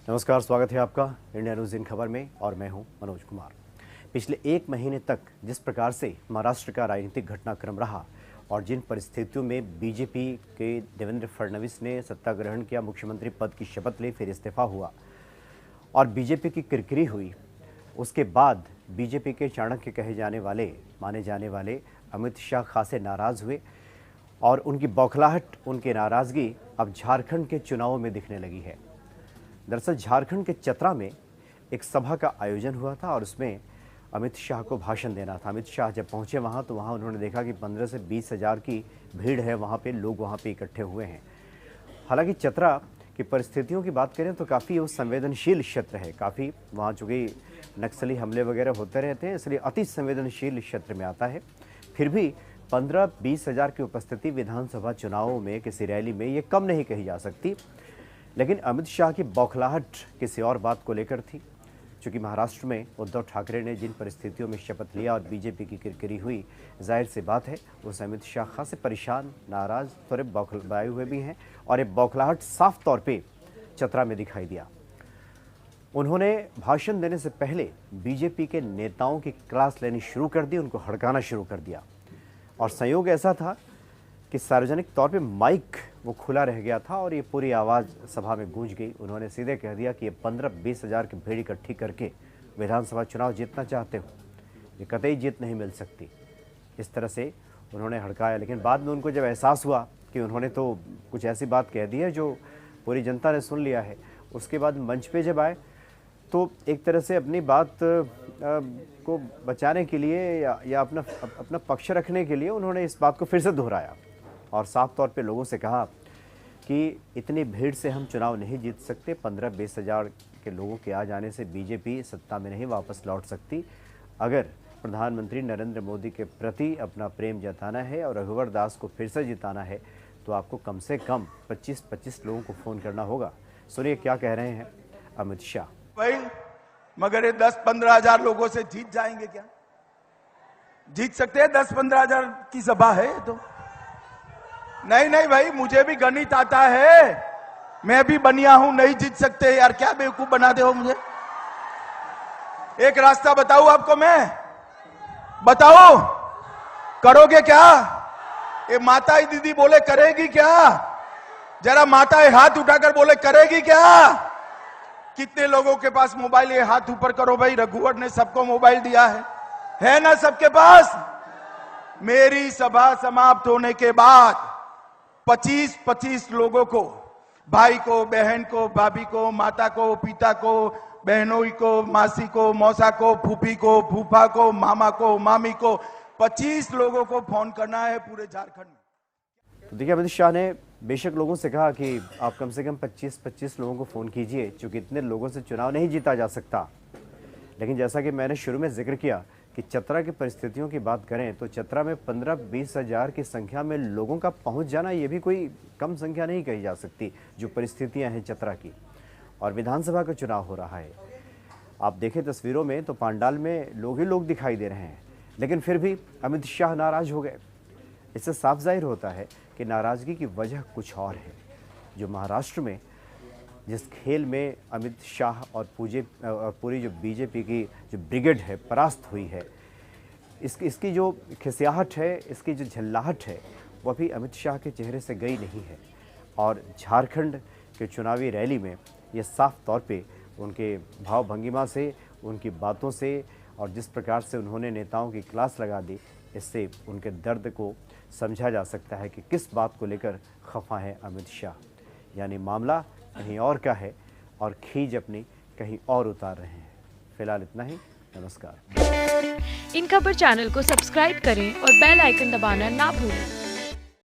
नमस्कार, स्वागत है आपका इंडिया न्यूज़ इन खबर में और मैं हूं मनोज कुमार। पिछले एक महीने तक जिस प्रकार से महाराष्ट्र का राजनीतिक घटनाक्रम रहा और जिन परिस्थितियों में बीजेपी के देवेंद्र फडणवीस ने सत्ता ग्रहण किया, मुख्यमंत्री पद की शपथ ली, फिर इस्तीफा हुआ और बीजेपी की किरकिरी हुई, उसके बाद बीजेपी के चाणक्य कहे जाने वाले माने जाने वाले अमित शाह खासे नाराज़ हुए और उनकी बौखलाहट, उनकी नाराज़गी अब झारखंड के चुनावों में दिखने लगी है। दरअसल झारखंड के चतरा में एक सभा का आयोजन हुआ था और उसमें अमित शाह को भाषण देना था। अमित शाह जब पहुंचे वहां तो वहां उन्होंने देखा कि 15 से 20 हज़ार की भीड़ है, वहां पे लोग वहां पे इकट्ठे हुए हैं। हालांकि चतरा की परिस्थितियों की बात करें तो काफ़ी वो संवेदनशील क्षेत्र है, काफ़ी वहाँ चूँकि नक्सली हमले वगैरह होते रहते हैं, इसलिए अति संवेदनशील क्षेत्र में आता है। फिर भी 15-20 हज़ार की उपस्थिति विधानसभा चुनावों में किसी रैली में ये कम नहीं कही जा सकती। लेकिन अमित शाह की बौखलाहट किसी और बात को लेकर थी। चूँकि महाराष्ट्र में उद्धव ठाकरे ने जिन परिस्थितियों में शपथ लिया और बीजेपी की किरकिरी हुई, जाहिर सी बात है उस अमित शाह खासे परेशान, नाराज़, थोड़े बौखलाए हुए भी हैं और ये बौखलाहट साफ तौर पे चतरा में दिखाई दिया। उन्होंने भाषण देने से पहले बीजेपी के नेताओं की क्लास लेनी शुरू कर दी, उनको हड़काना शुरू कर दिया और संयोग ऐसा था कि सार्वजनिक तौर पे माइक वो खुला रह गया था और ये पूरी आवाज़ सभा में गूंज गई। उन्होंने सीधे कह दिया कि ये 15-20 हज़ार की भीड़ इकट्ठी करके विधानसभा चुनाव जीतना चाहते हो, ये कतई जीत नहीं मिल सकती। इस तरह से उन्होंने हड़काया। लेकिन बाद में उनको जब एहसास हुआ कि उन्होंने तो कुछ ऐसी बात कह दी है जो पूरी जनता ने सुन लिया है, उसके बाद मंच पर जब आए तो एक तरह से अपनी बात को बचाने के लिए या अपना पक्ष रखने के लिए उन्होंने इस बात को फिर से दोहराया और साफ तौर पे लोगों से कहा कि इतनी भीड़ से हम चुनाव नहीं जीत सकते, 15-20 हज़ार के लोगों के आ जाने से बीजेपी सत्ता में नहीं वापस लौट सकती। अगर प्रधानमंत्री नरेंद्र मोदी के प्रति अपना प्रेम जताना है और रघुवर दास को फिर से जिताना है तो आपको कम से कम 25-25 लोगों को फ़ोन करना होगा। सुनिए क्या कह रहे हैं अमित शाह। भाई मगर ये 10-15 हज़ार लोगों से जीत जाएंगे क्या? जीत सकते हैं? 10-15 हज़ार की सभा है तो नहीं भाई, मुझे भी गणित आता है, मैं भी बनिया हूं। नहीं जीत सकते यार, क्या बेवकूफ बनाते हो मुझे। एक रास्ता बताऊं आपको, मैं बताओ, करोगे क्या? ये माता दीदी बोले करेगी क्या? जरा माता हाथ उठाकर बोले करेगी क्या? कितने लोगों के पास मोबाइल? ये हाथ ऊपर करो भाई। रघुवर ने सबको मोबाइल दिया है ना सबके पास? मेरी सभा समाप्त होने के बाद 25-25 लोगों को, भाई को, बहन को, भाभी को, माता को, पिता को, बहनोई को, मासी को, मौसा को, फूफी को, फूफा को, मामा को, मामी को, 25 लोगों को फोन करना है पूरे झारखंड में। तो देखिए, अमित शाह ने बेशक लोगों से कहा कि आप कम से कम 25-25 लोगों को फ़ोन कीजिए, चूँकि इतने लोगों से चुनाव नहीं जीता जा सकता। लेकिन जैसा कि मैंने शुरू में जिक्र किया कि चतरा की परिस्थितियों की बात करें तो चतरा में 15-20 हज़ार की संख्या में लोगों का पहुंच जाना ये भी कोई कम संख्या नहीं कही जा सकती, जो परिस्थितियां हैं चतरा की। और विधानसभा का चुनाव हो रहा है, आप देखें तस्वीरों में तो पांडाल में लोग ही लोग दिखाई दे रहे हैं, लेकिन फिर भी अमित शाह नाराज हो गए। इससे साफ जाहिर होता है कि नाराज़गी की वजह कुछ और है। जो महाराष्ट्र में जिस खेल में अमित शाह और पूरी जो बीजेपी की जो ब्रिगेड है परास्त हुई है, इसकी जो खिसियाहट है, इसकी जो झल्लाहट है, वो अभी अमित शाह के चेहरे से गई नहीं है। और झारखंड के चुनावी रैली में ये साफ तौर पे उनके भाव भंगिमा से, उनकी बातों से और जिस प्रकार से उन्होंने नेताओं की क्लास लगा दी, इससे उनके दर्द को समझा जा सकता है कि किस बात को लेकर खफा है अमित शाह। यानी मामला कहीं और का है और खींच अपनी कहीं और उतार रहे हैं। फिलहाल इतना ही, नमस्कार। इन खबर चैनल को सब्सक्राइब करें और बेल आइकन दबाना ना भूलें।